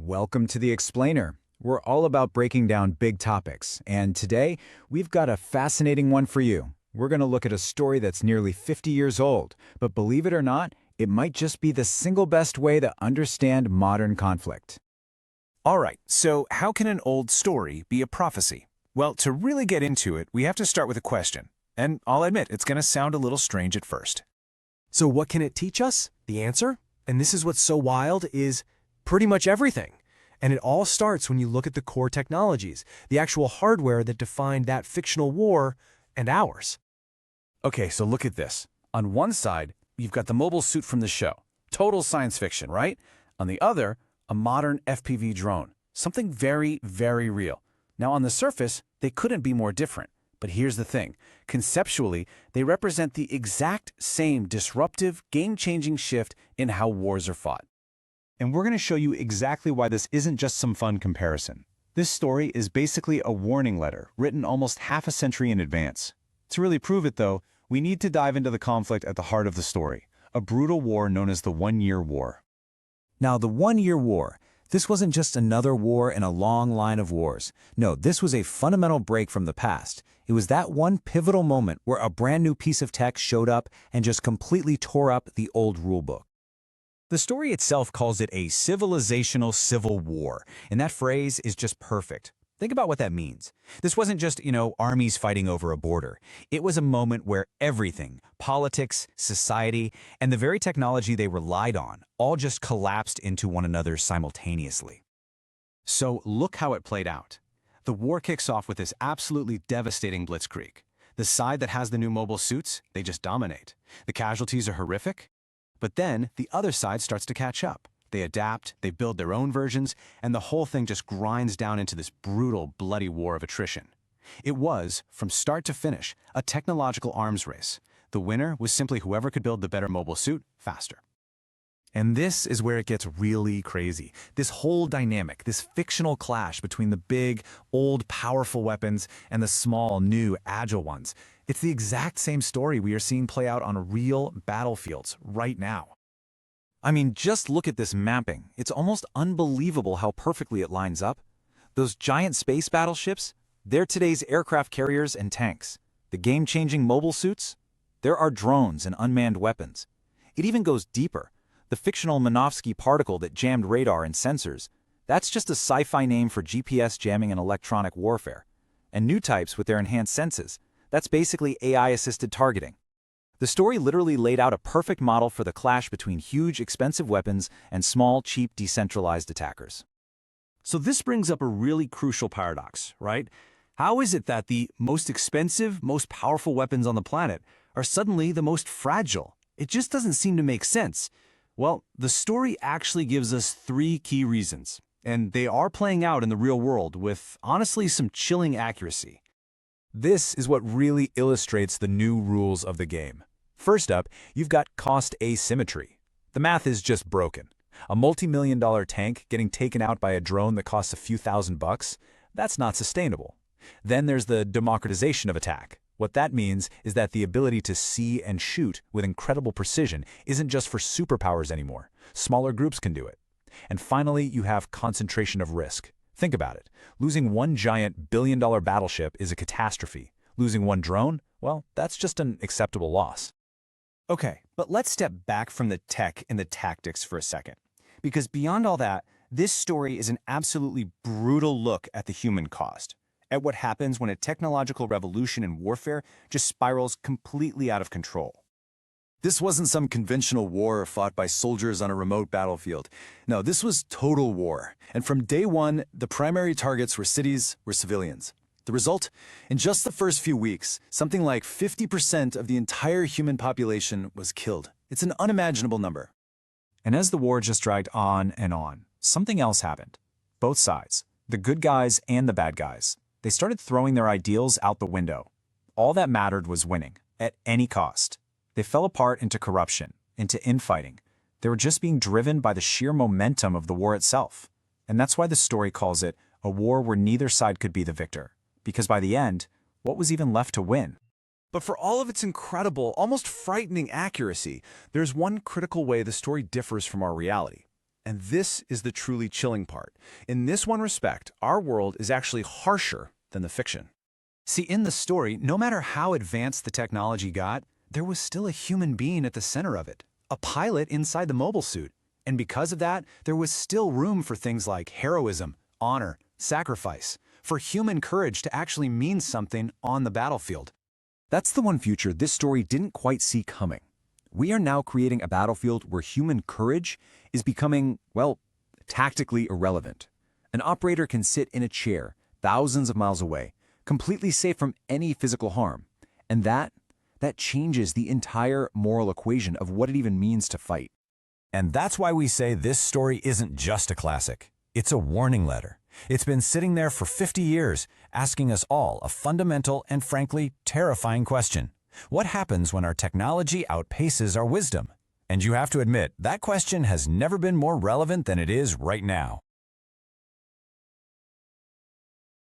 Welcome to The Explainer. We're all about breaking down big topics, and today we've got a fascinating one for you. We're going to look at a story that's nearly 50 years old, but believe it or not, it might just be the single best way to understand modern conflict. All right, so how can an old story be a prophecy? Well, to really get into it, we have to start with a question. And I'll admit, it's going to sound a little strange at first. So what can it teach us? The answer, and this is what's so wild, is pretty much everything. And it all starts when you look at the core technologies, the actual hardware that defined that fictional war and ours. Okay, so look at this. On one side, you've got the mobile suit from the show. Total science fiction, right? On the other, a modern FPV drone. Something very, very real. Now, on the surface, they couldn't be more different. But here's the thing. Conceptually, they represent the exact same disruptive, game-changing shift in how wars are fought. And we're going to show you exactly why this isn't just some fun comparison. This story is basically a warning letter written almost half a century in advance. To really prove it, though, we need to dive into the conflict at the heart of the story, a brutal war known as the One-Year War. Now, the One-Year War, this wasn't just another war in a long line of wars. No, this was a fundamental break from the past. It was that one pivotal moment where a brand new piece of tech showed up and just completely tore up the old rulebook. The story itself calls it a civilizational civil war, and that phrase is just perfect. Think about what that means. This wasn't just, armies fighting over a border. It was a moment where everything, politics, society, and the very technology they relied on, all just collapsed into one another simultaneously. So look how it played out. The war kicks off with this absolutely devastating blitzkrieg. The side that has the new mobile suits, they just dominate. The casualties are horrific. But then the other side starts to catch up. They adapt, they build their own versions, and the whole thing just grinds down into this brutal, bloody war of attrition. It was, from start to finish, a technological arms race. The winner was simply whoever could build the better mobile suit faster. And this is where it gets really crazy. This whole dynamic, this fictional clash between the big, old, powerful weapons and the small, new, agile ones. It's the exact same story we are seeing play out on real battlefields right now. I mean, just look at this mapping. It's almost unbelievable how perfectly it lines up. Those giant space battleships, they're today's aircraft carriers and tanks. The game-changing mobile suits, there are drones and unmanned weapons. It even goes deeper. The fictional Minovsky particle that jammed radar and sensors, that's just a sci-fi name for GPS jamming and electronic warfare. And new types with their enhanced senses, that's basically AI-assisted targeting. The story literally laid out a perfect model for the clash between huge, expensive weapons and small, cheap, decentralized attackers. So this brings up a really crucial paradox, right? How is it that the most expensive, most powerful weapons on the planet are suddenly the most fragile? It just doesn't seem to make sense. Well, the story actually gives us three key reasons, and they are playing out in the real world with, honestly, some chilling accuracy. This is what really illustrates the new rules of the game. First up, you've got cost asymmetry. The math is just broken. A multi-million-dollar tank getting taken out by a drone that costs a few $1,000s, that's not sustainable. Then there's the democratization of attack. What that means is that the ability to see and shoot with incredible precision isn't just for superpowers anymore. Smaller groups can do it. And finally, you have concentration of risk. Think about it. Losing one giant billion-dollar battleship is a catastrophe. Losing one drone, well, that's just an acceptable loss. Okay, but let's step back from the tech and the tactics for a second. Because beyond all that, this story is an absolutely brutal look at the human cost. At what happens when a technological revolution in warfare just spirals completely out of control. This wasn't some conventional war fought by soldiers on a remote battlefield. No, this was total war. And from day one, the primary targets were cities, were civilians. The result? In just the first few weeks, something like 50% of the entire human population was killed. It's an unimaginable number. And as the war just dragged on and on, something else happened. Both sides, the good guys and the bad guys, they started throwing their ideals out the window. All that mattered was winning, at any cost. They fell apart into corruption, into infighting. They were just being driven by the sheer momentum of the war itself. And that's why the story calls it a war where neither side could be the victor. Because by the end, what was even left to win? But for all of its incredible, almost frightening accuracy, there's one critical way the story differs from our reality. And this is the truly chilling part. In this one respect, our world is actually harsher than the fiction. See, in the story, no matter how advanced the technology got, there was still a human being at the center of it, a pilot inside the mobile suit. And because of that, there was still room for things like heroism, honor, sacrifice, for human courage to actually mean something on the battlefield. That's the one future this story didn't quite see coming. We are now creating a battlefield where human courage is becoming, well, tactically irrelevant. An operator can sit in a chair thousands of miles away, completely safe from any physical harm. And that changes the entire moral equation of what it even means to fight. And that's why we say this story isn't just a classic. It's a warning letter. It's been sitting there for 50 years, asking us all a fundamental and frankly terrifying question. What happens when our technology outpaces our wisdom? And you have to admit, that question has never been more relevant than it is right now.